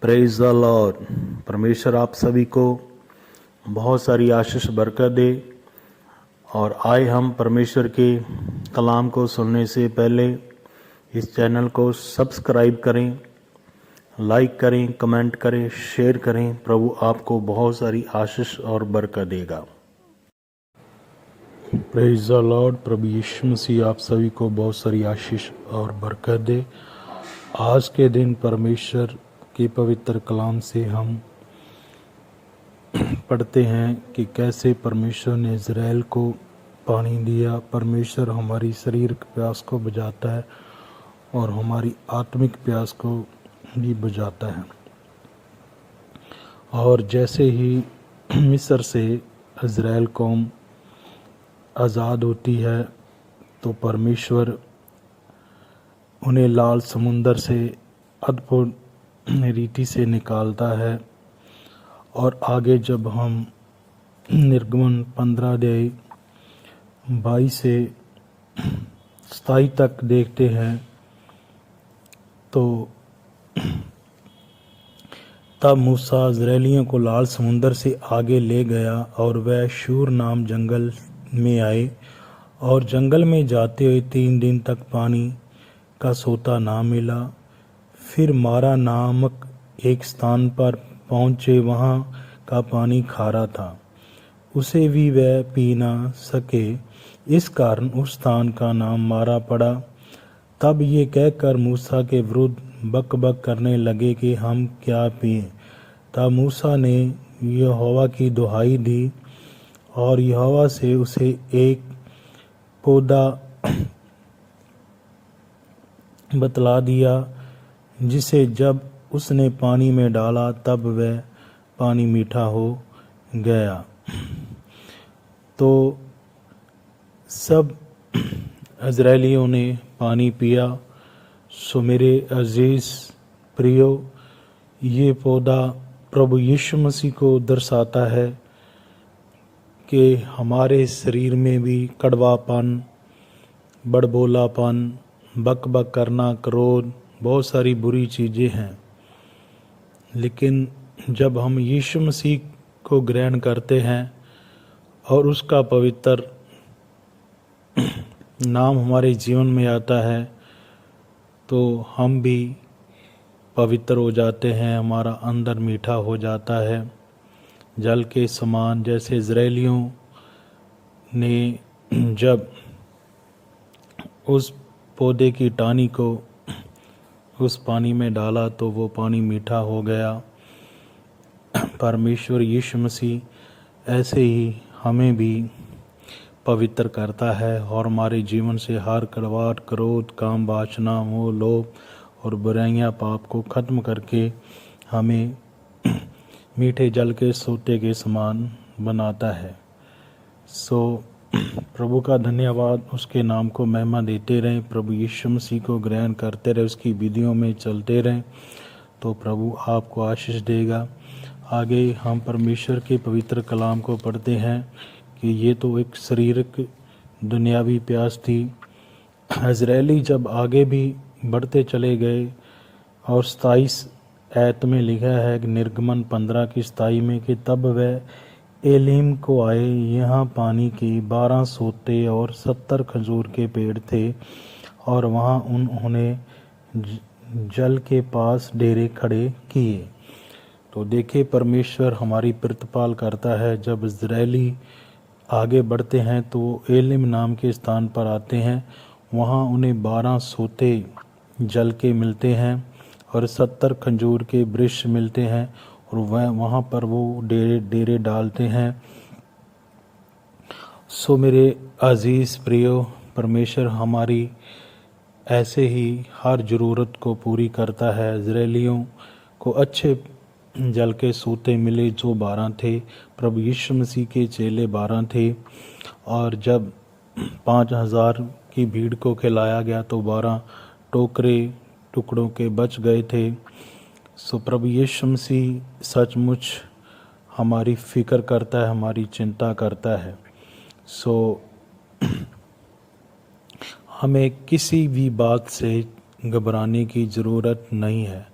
Praise the Lord. परमेश्वर आप सभी को बहुत सारी आशीष बरकत दे। और आए हम परमेश्वर के कलाम को सुनने से पहले इस चैनल को सब्सक्राइब करें, लाइक करें, कमेंट करें, शेयर करें। प्रभु आपको बहुत सारी आशीष और बरकत देगा। Praise the lord. प्रभु यीशु मसीह आप सभी को बहुत सारी आशीष और बरकत दे। आज के दिन परमेश्वर के पवित्र कलाम से हम पढ़ते हैं कि कैसे परमेश्वर ने इज़राइल को पानी दिया। परमेश्वर हमारी शरीर की प्यास को बुझाता है और हमारी आत्मिक प्यास को भी बुझाता है। और जैसे ही मिस्र से इज़राइल कौम आज़ाद होती है तो परमेश्वर उन्हें लाल समुंदर से अद्भुत रीति से निकालता है। और आगे जब हम निर्गमन 15 अध्याय 22 से 27 तक देखते हैं तो तब मूसा इज़राइलियों को लाल समुंदर से आगे ले गया और वह शूर नाम जंगल में आए। और जंगल में जाते हुए 3 दिन तक पानी का सोता ना मिला। फिर मारा नामक एक स्थान पर पहुँचे, वहाँ का पानी खारा था, उसे भी वह पी ना सके, इस कारण उस स्थान का नाम मारा पड़ा। तब ये कहकर मूसा के विरुद्ध बकबक करने लगे कि हम क्या पिएं। तब मूसा ने यहोवा की दुहाई दी और यहोवा से उसे एक पौधा बतला दिया, जिसे जब उसने पानी में डाला तब वह पानी मीठा हो गया। तो सब इज़राइलियों ने पानी पिया। सो मेरे अजीज प्रियो, ये पौधा प्रभु यीशु मसीह को दर्शाता है कि हमारे शरीर में भी कड़वापन, बड़बोलापन, बक करना, क्रोध, बहुत सारी बुरी चीज़ें हैं। लेकिन जब हम यीशु मसीह को ग्रहण करते हैं और उसका पवित्र नाम हमारे जीवन में आता है तो हम भी पवित्र हो जाते हैं, हमारा अंदर मीठा हो जाता है जल के समान। जैसे इज़राइलियों ने जब उस पौधे की टानी को उस पानी में डाला तो वो पानी मीठा हो गया। परमेश्वर यीशु मसीह ऐसे ही हमें भी पवित्र करता है और हमारे जीवन से हर कड़वाहट, क्रोध, काम, वासना, मोह, लोभ और बुराइयां, पाप को खत्म करके हमें मीठे जल के सोते के समान बनाता है। सो प्रभु का धन्यवाद, उसके नाम को महिमा देते रहें। प्रभु यीशु मसीह को ग्रहण करते रहे, उसकी विधियों में चलते रहें तो प्रभु आपको आशीष देगा। आगे हम परमेश्वर के पवित्र कलाम को पढ़ते हैं कि ये तो एक शारीरिक दुनियावी प्यास थी। इज़राइली जब आगे भी बढ़ते चले गए और 27 आयत में लिखा है कि निर्गमन 15 की 27 में कि तब वह एलीम को आए। यहाँ पानी के 12 सोते और 70 खजूर के पेड़ थे और वहाँ उन्होंने जल के पास डेरे खड़े किए। तो देखिए परमेश्वर हमारी प्रतिपाल करता है। जब इज़राइली आगे बढ़ते हैं तो एलिम नाम के स्थान पर आते हैं, वहाँ उन्हें 12 सोते जल के मिलते हैं और 70 खजूर के वृक्ष मिलते हैं और वह वहाँ पर वो डेरे डालते हैं। सो मेरे अजीज़ प्रियो, परमेश्वर हमारी ऐसे ही हर ज़रूरत को पूरी करता है। इज़राइलियों को अच्छे जल के सोते मिले जो 12 थे। प्रभु यीशु मसीह के चेले 12 थे और जब 5000 की भीड़ को खिलाया गया तो 12 टोकरे टुकड़ों के बच गए थे। सो प्रभु यीशु मसीह सचमुच हमारी फ़िक्र करता है, हमारी चिंता करता है। सो हमें किसी भी बात से घबराने की ज़रूरत नहीं है।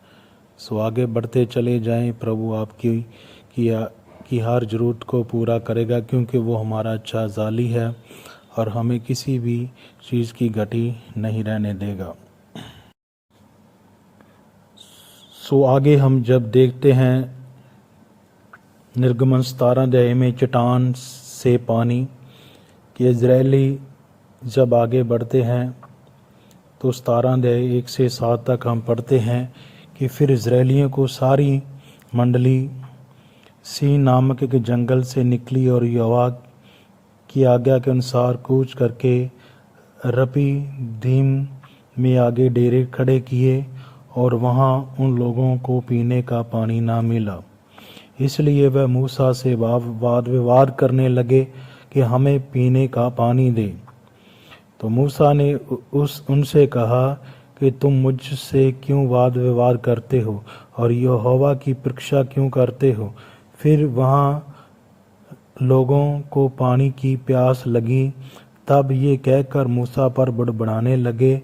सो आगे बढ़ते चले जाएं। प्रभु आपकी की हर ज़रूरत को पूरा करेगा, क्योंकि वो हमारा अच्छा जाली है और हमें किसी भी चीज़ की घटी नहीं रहने देगा। सो आगे हम जब देखते हैं निर्गमन 17 अध्याय में चट्टान से पानी कि इजरायली जब आगे बढ़ते हैं तो 17 अध्याय 1 से 7 तक हम पढ़ते हैं कि फिर इजरायलियों को सारी मंडली सीन नामक एक जंगल से निकली और यहोवा की आज्ञा के अनुसार कूच करके रपीदीम में आगे डेरे खड़े किए और वहाँ उन लोगों को पीने का पानी ना मिला। इसलिए वह मूसा से वाद विवाद करने लगे कि हमें पीने का पानी दे। तो मूसा ने उनसे कहा कि तुम मुझसे क्यों वाद विवाद करते हो और यहोवा की परीक्षा क्यों करते हो। फिर वहाँ लोगों को पानी की प्यास लगी। तब ये कहकर मूसा पर बड़बड़ाने लगे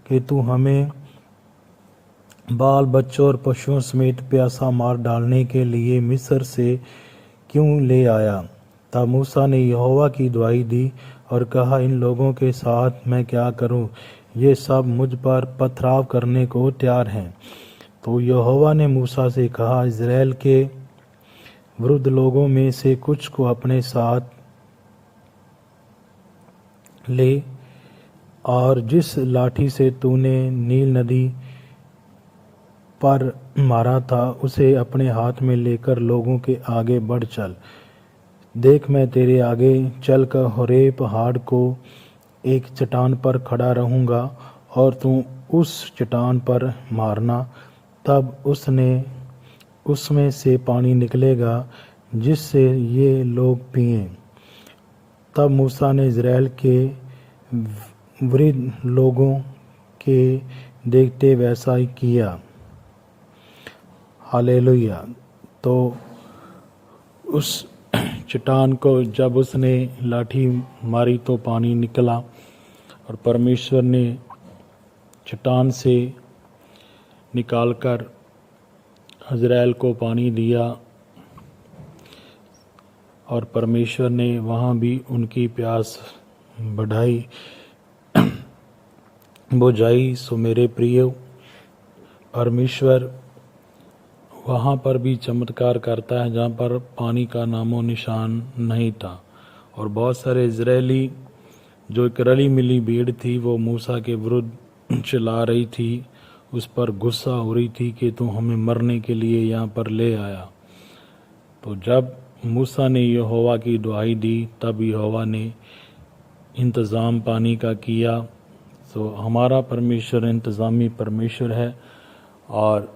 कि तू हमें बाल बच्चों और पशुओं समेत प्यासा मार डालने के लिए मिस्र से क्यों ले आया। तब मूसा ने यहोवा की दुहाई दी और कहा, इन लोगों के साथ मैं क्या करूं, ये सब मुझ पर पथराव करने को तैयार हैं। तो यहोवा ने मूसा से कहा, इज़राइल के वृद्ध लोगों में से कुछ को अपने साथ ले और जिस लाठी से तूने नील नदी पर मारा था उसे अपने हाथ में लेकर लोगों के आगे बढ़ चल। देख, मैं तेरे आगे चलकर होरेब पहाड़ को एक चट्टान पर खड़ा रहूँगा और तू उस चट्टान पर मारना। तब उसमें से पानी निकलेगा जिससे ये लोग पिएं। तब मूसा ने इज़राइल के वृद्ध लोगों के देखते वैसा ही किया। हालेलुया। तो उस चट्टान को जब उसने लाठी मारी तो पानी निकला और परमेश्वर ने चट्टान से निकालकर इज़राइल को पानी दिया और परमेश्वर ने वहाँ भी उनकी प्यास बुझाई। सो मेरे प्रिय, परमेश्वर वहाँ पर भी चमत्कार करता है जहाँ पर पानी का नामो निशान नहीं था। और बहुत सारे इजरायली जो एक रली मिली भीड़ थी वो मूसा के विरुद्ध चिल्ला रही थी, उस पर गुस्सा हो रही थी कि तू हमें मरने के लिए यहाँ पर ले आया। तो जब मूसा ने यहोवा की दुहाई दी तब यहोवा ने इंतज़ाम पानी का किया। तो हमारा परमेश्वर इंतज़ामी परमेश्वर है और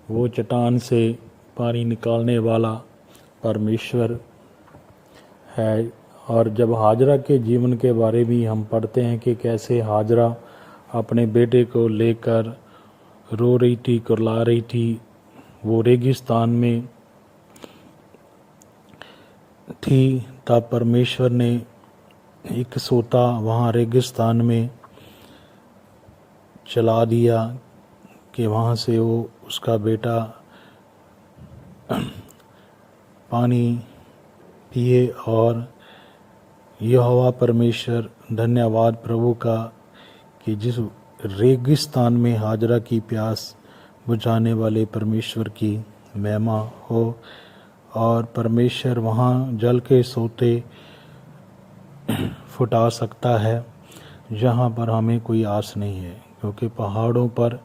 वो चट्टान से पानी निकालने वाला परमेश्वर है। और जब हाजरा के जीवन के बारे में हम पढ़ते हैं कि कैसे हाजरा अपने बेटे को लेकर रो रही थी, कुरला रही थी, वो रेगिस्तान में थी। तब परमेश्वर ने एक सोता वहाँ रेगिस्तान में चला दिया कि वहाँ से वो उसका बेटा पानी पिए। और यहोवा परमेश्वर, धन्यवाद प्रभु का कि जिस रेगिस्तान में हाजरा की प्यास बुझाने वाले परमेश्वर की महिमा हो। और परमेश्वर वहाँ जल के सोते फुटा सकता है जहाँ पर हमें कोई आस नहीं है, क्योंकि पहाड़ों पर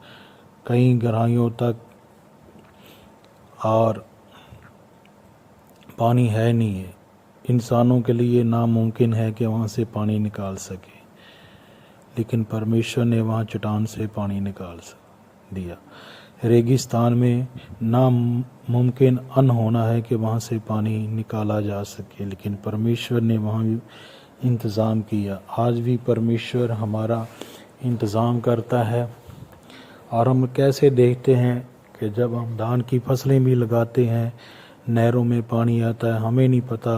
कई गहराइयों तक और पानी है नहीं है। इंसानों के लिए नामुमकिन है कि वहाँ से पानी निकाल सके, लेकिन परमेश्वर ने वहाँ चट्टान से पानी निकाल दिया। रेगिस्तान में नामुमकिन होना है कि वहाँ से पानी निकाला जा सके, लेकिन परमेश्वर ने वहाँ भी इंतज़ाम किया। आज भी परमेश्वर हमारा इंतज़ाम करता है। और हम कैसे देखते हैं कि जब हम धान की फसलें भी लगाते हैं, नहरों में पानी आता है, हमें नहीं पता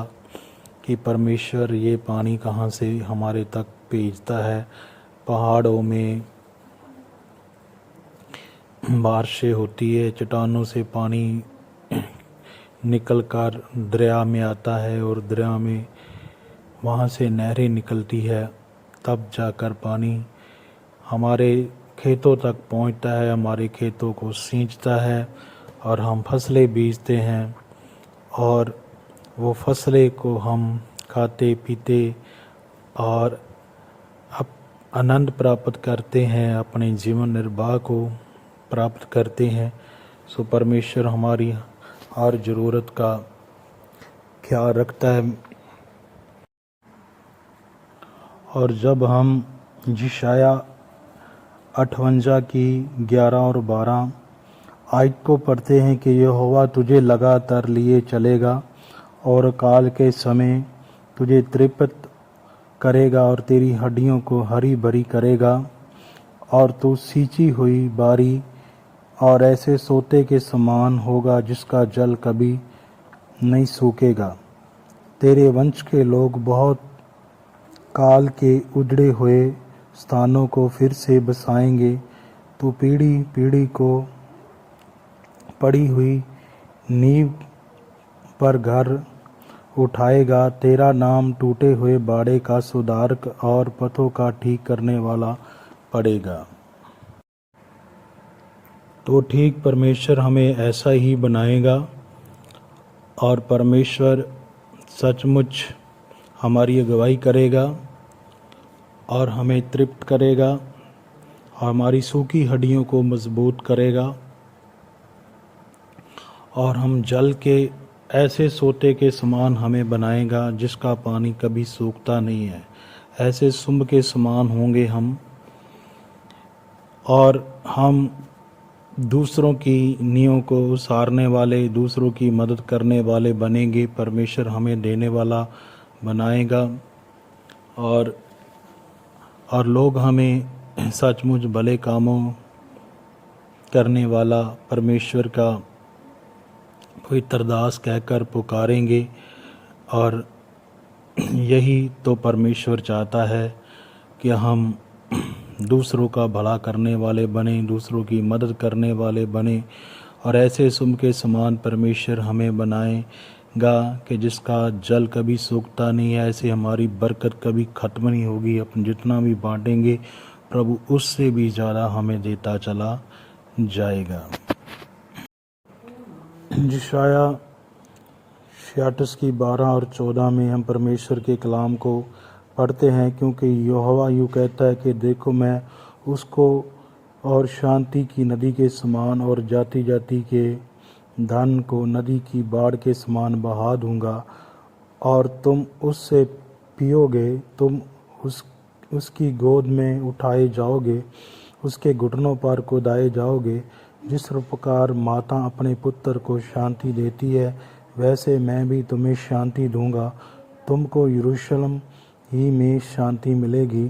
कि परमेश्वर ये पानी कहाँ से हमारे तक भेजता है। पहाड़ों में, बारिशें होती है, चट्टानों से पानी निकल कर दरिया में आता है और दरिया में वहाँ से नहरें निकलती है, तब जाकर पानी हमारे खेतों तक पहुँचता है, हमारे खेतों को सींचता है और हम फसलें बीजते हैं और वो फसलें को हम खाते पीते और आनंद प्राप्त करते हैं, अपने जीवन निर्वाह को प्राप्त करते हैं। सो परमेश्वर हमारी हर ज़रूरत का ख्याल रखता है। और जब हम यशाया 58 की 11 और 12 आयत को पढ़ते हैं कि यहोवा तुझे लगातार लिए चलेगा और काल के समय तुझे तृप्त करेगा और तेरी हड्डियों को हरी भरी करेगा और तू सींची हुई बारी और ऐसे सोते के समान होगा जिसका जल कभी नहीं सूखेगा। तेरे वंश के लोग बहुत काल के उजड़े हुए स्थानों को फिर से बसाएंगे। तू पीढ़ी पीढ़ी को पड़ी हुई नींव पर घर उठाएगा। तेरा नाम टूटे हुए बाड़े का सुधारक और पथों का ठीक करने वाला पड़ेगा। तो ठीक परमेश्वर हमें ऐसा ही बनाएगा और परमेश्वर सचमुच हमारी अगुवाई करेगा और हमें तृप्त करेगा, हमारी सूखी हड्डियों को मजबूत करेगा और हम जल के ऐसे सोते के समान हमें बनाएगा जिसका पानी कभी सूखता नहीं है। ऐसे सुम्ब के समान होंगे हम और हम दूसरों की नींव को उसारने वाले, दूसरों की मदद करने वाले बनेंगे। परमेश्वर हमें देने वाला बनाएगा और लोग हमें सचमुच भले कामों करने वाला परमेश्वर का पवित्र दास कहकर पुकारेंगे। और यही तो परमेश्वर चाहता है कि हम दूसरों का भला करने वाले बने, दूसरों की मदद करने वाले बने और ऐसे सुम के समान परमेश्वर हमें बनाएगा कि जिसका जल कभी सूखता नहीं है। ऐसे हमारी बरकत कभी ख़त्म नहीं होगी। अपन जितना भी बांटेंगे प्रभु उससे भी ज़्यादा हमें देता चला जाएगा। यशाया 66 की 12 और 14 में हम परमेश्वर के कलाम को पढ़ते हैं, क्योंकि यहोवा यूँ कहता है कि देखो मैं उसको और शांति की नदी के समान और जाति जाति के धन को नदी की बाढ़ के समान बहा दूंगा और तुम उससे पियोगे, तुम उसकी गोद में उठाए जाओगे, उसके घुटनों पर कुदाए जाओगे। जिस प्रकार माता अपने पुत्र को शांति देती है वैसे मैं भी तुम्हें शांति दूंगा। तुमको यरूशलेम ही में शांति मिलेगी।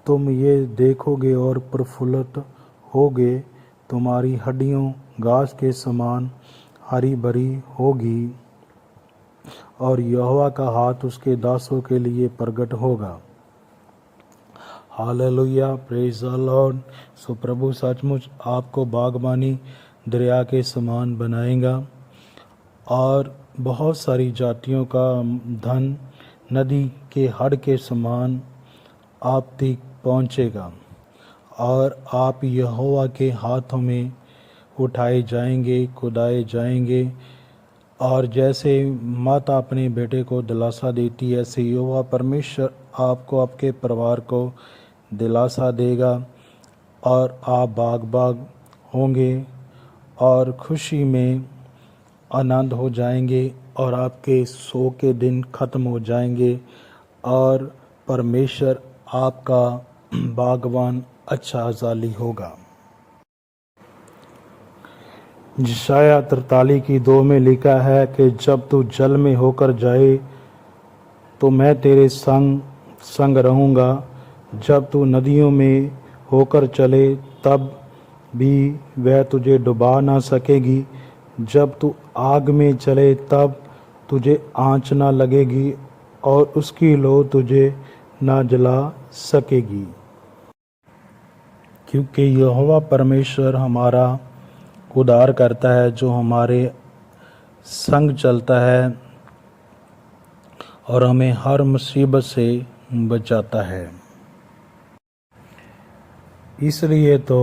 तुम ये देखोगे और प्रफुल्लित होगे। तुम्हारी हड्डियों घास के समान हरी भरी होगी और यहोवा का हाथ उसके दासों के लिए प्रगट होगा। Hallelujah, praise the lord. So प्रभु सचमुच आपको बागबानी दरिया के समान बनाएगा और बहुत सारी जातियों का धन नदी के हड़ के समान आप तक पहुँचेगा और आप यहोवा के हाथों में उठाए जाएंगे, खुदाए जाएंगे। और जैसे माता अपने बेटे को दिलासा देती है, ऐसे यहोवा परमेश्वर आपको, आपके परिवार को दिलासा देगा और आप बाग बाग होंगे और खुशी में आनंद हो जाएंगे और आपके सो के दिन ख़त्म हो जाएंगे और परमेश्वर आपका बागवान अच्छा जाली होगा। यशाया 43 की 2 में लिखा है कि जब तू जल में होकर जाए तो मैं तेरे संग संग रहूँगा। जब तू नदियों में होकर चले तब भी वह तुझे डुबा ना सकेगी। जब तू आग में चले तब तुझे आँच ना लगेगी और उसकी लौ तुझे ना जला सकेगी। क्योंकि यहोवा परमेश्वर हमारा उद्धार करता है, जो हमारे संग चलता है और हमें हर मुसीबत से बचाता है। इसलिए तो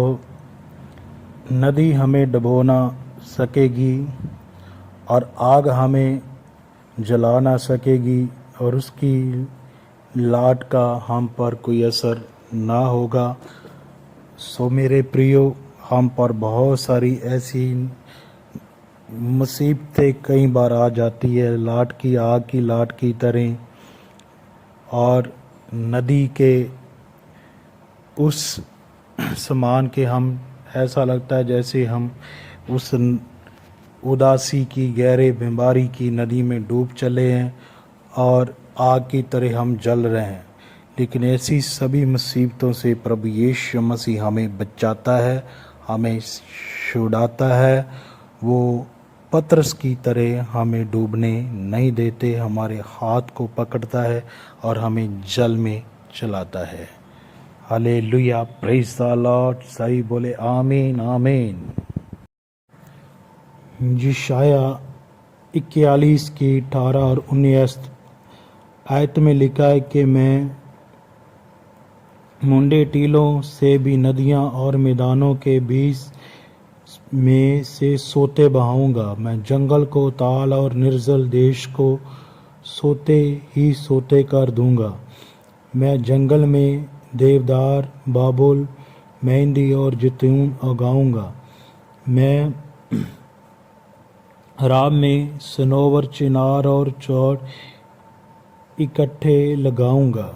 नदी हमें डुबो ना सकेगी और आग हमें जला ना सकेगी और उसकी लाट का हम पर कोई असर ना होगा। सो मेरे प्रियो, हम पर बहुत सारी ऐसी मुसीबतें कई बार आ जाती है, लाट की आग की लाट की तरह, और नदी के उस समान के हम ऐसा लगता है जैसे हम उस उदासी की गहरे बीमारी की नदी में डूब चले हैं और आग की तरह हम जल रहे हैं। लेकिन ऐसी सभी मुसीबतों से प्रभु यीशु मसीह हमें बचाता है, हमें छुड़ाता है। वो पतरस की तरह हमें डूबने नहीं देते, हमारे हाथ को पकड़ता है और हमें जल में चलाता है। Hallelujah, praise the Lord. सही बोले आमीन आमीन। यशाया 41 की 18 और 19 आयत में लिखा है कि मैं मुंडे टीलों से भी नदियां और मैदानों के बीच में से सोते बहाऊंगा। मैं जंगल को ताल और निर्जल देश को सोते ही सोते कर दूंगा। मैं जंगल में देवदार, बाबुल, मेहंदी और जैतून उगाऊंगा। मैं राब में सनोवर, चिनार और चौड़ इकट्ठे लगाऊंगा,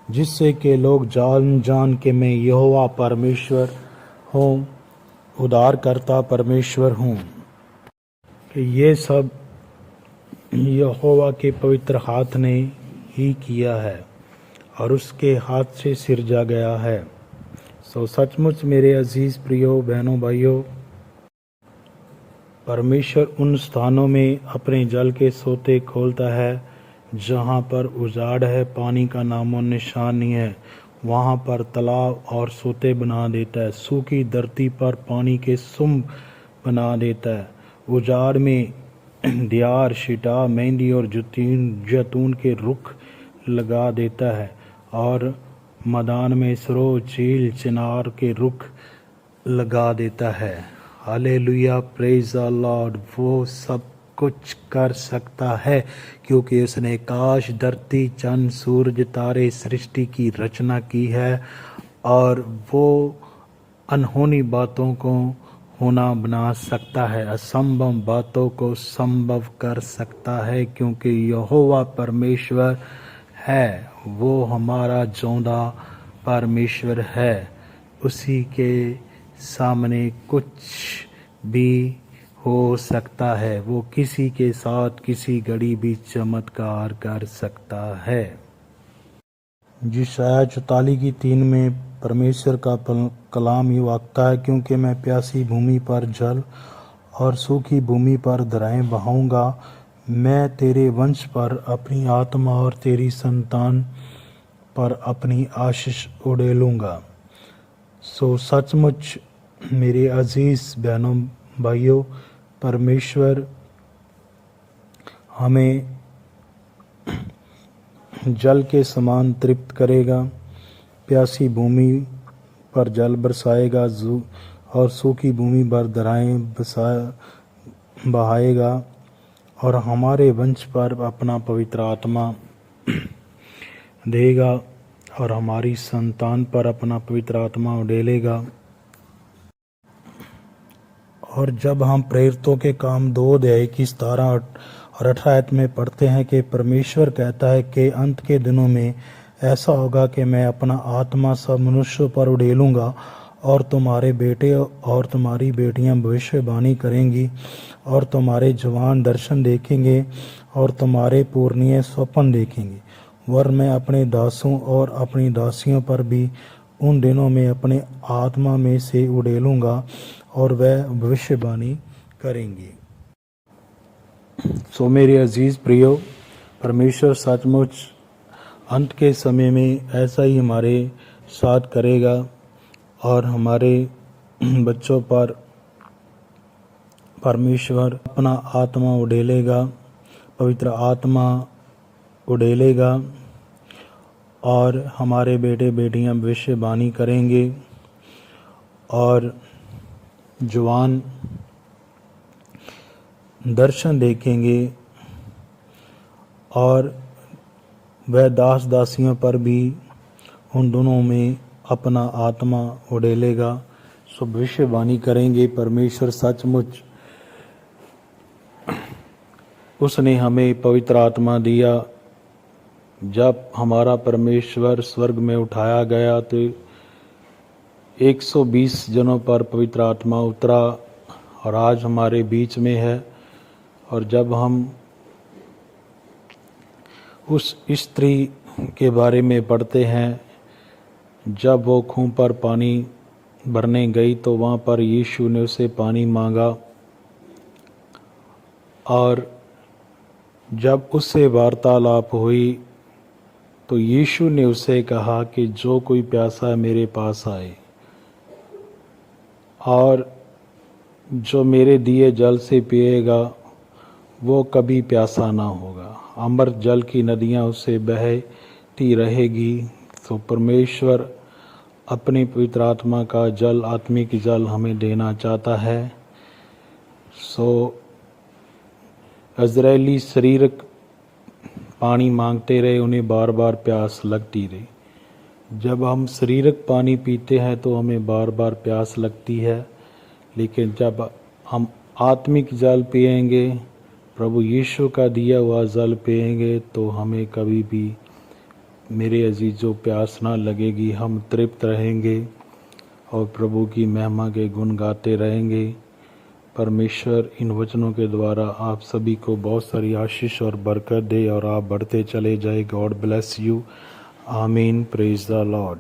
जिससे कि लोग जान जान के मैं यहोवा परमेश्वर हूँ, उद्धारकर्ता परमेश्वर हूँ। कि ये सब यहोवा के पवित्र हाथ ने ही किया है और उसके हाथ से सिरजा गया है। सो सचमुच मेरे अजीज प्रियो बहनों भाइयों, परमेश्वर उन स्थानों में अपने जल के सोते खोलता है जहाँ पर उजाड़ है, पानी का नामो निशान नहीं है। वहाँ पर तालाब और सोते बना देता है। सूखी धरती पर पानी के सुम्ब बना देता है। उजाड़ में दियार, शिटा, मेहंदी और जैतून के रुख लगा देता है और मैदान में सरो, चील, चिनार के रुख लगा देता है। Hallelujah, praise the Lord. वो सब कुछ कर सकता है क्योंकि उसने आकाश, धरती, चंद्र, सूरज, तारे, सृष्टि की रचना की है और वो अनहोनी बातों को होना बना सकता है, असंभव बातों को संभव कर सकता है क्योंकि यहोवा परमेश्वर है। वो हमारा जिंदा परमेश्वर है। उसी के सामने कुछ भी हो सकता है। वो किसी के साथ किसी घड़ी भी चमत्कार कर सकता है। यशायाह 44:3 में परमेश्वर का कलाम ही वाकता है, क्योंकि मैं प्यासी भूमि पर जल और सूखी भूमि पर धाराएं बहाऊंगा। मैं तेरे वंश पर अपनी आत्मा और तेरी संतान पर अपनी आशीष उड़ेलूंगा। सो सचमुच मेरे अजीज बहनों भाइयों, परमेश्वर हमें जल के समान तृप्त करेगा, प्यासी भूमि पर जल बरसाएगा और सूखी भूमि पर धाराएं बहाएगा और हमारे वंश पर अपना पवित्र आत्मा देगा और हमारी संतान पर अपना पवित्र आत्मा उड़ेलेगा। और जब हम प्रेरितों के काम 2 अध्याय 17 और 18 में पढ़ते हैं कि परमेश्वर कहता है कि अंत के दिनों में ऐसा होगा कि मैं अपना आत्मा सब मनुष्यों पर उड़ेलूंगा और तुम्हारे बेटे और तुम्हारी बेटियां भविष्यवाणी करेंगी और तुम्हारे जवान दर्शन देखेंगे और तुम्हारे पूर्णिये स्वप्न देखेंगे। वरन मैं अपने दासों और अपनी दासियों पर भी उन दिनों में अपने आत्मा में से उड़ेलूंगा और वह भविष्यवाणी करेंगे। सो मेरे अजीज प्रियो, परमेश्वर सचमुच अंत के समय में ऐसा ही हमारे साथ करेगा और हमारे बच्चों पर परमेश्वर अपना आत्मा उड़ेलेगा, पवित्र आत्मा उड़ेलेगा और हमारे बेटे बेटियां भविष्यवाणी करेंगे और जवान दर्शन देखेंगे और वह दास दासियों पर भी उन दोनों में अपना आत्मा उड़ेलेगा, सो भविष्यवाणी करेंगे। परमेश्वर सचमुच उसने हमें पवित्र आत्मा दिया। जब हमारा परमेश्वर स्वर्ग में उठाया गया तो 120 जनों पर पवित्र आत्मा उतरा और आज हमारे बीच में है। और जब हम उस स्त्री के बारे में पढ़ते हैं, जब वो खूह पर पानी भरने गई तो वहाँ पर यीशु ने उसे पानी मांगा और जब उससे वार्तालाप हुई तो यीशु ने उसे कहा कि जो कोई प्यासा है मेरे पास आए और जो मेरे दिए जल से पिएगा वो कभी प्यासा ना होगा, अमर जल की नदियाँ उससे बहती रहेगी। तो परमेश्वर अपनी पवित्र आत्मा का जल, आत्मिक जल हमें देना चाहता है। इज़राइली शारीरिक पानी मांगते रहे, उन्हें बार बार प्यास लगती रही। जब हम शारीरिक पानी पीते हैं तो हमें बार बार प्यास लगती है, लेकिन जब हम आत्मिक जल पिएंगे, प्रभु यीशु का दिया हुआ जल पिएंगे, तो हमें कभी भी मेरे अजीजों प्यास ना लगेगी। हम तृप्त रहेंगे और प्रभु की महिमा के गुण गाते रहेंगे। परमेश्वर इन वचनों के द्वारा आप सभी को बहुत सारी आशीष और बरकत दे और आप बढ़ते चले जाए। God bless you. Amen. Praise the Lord.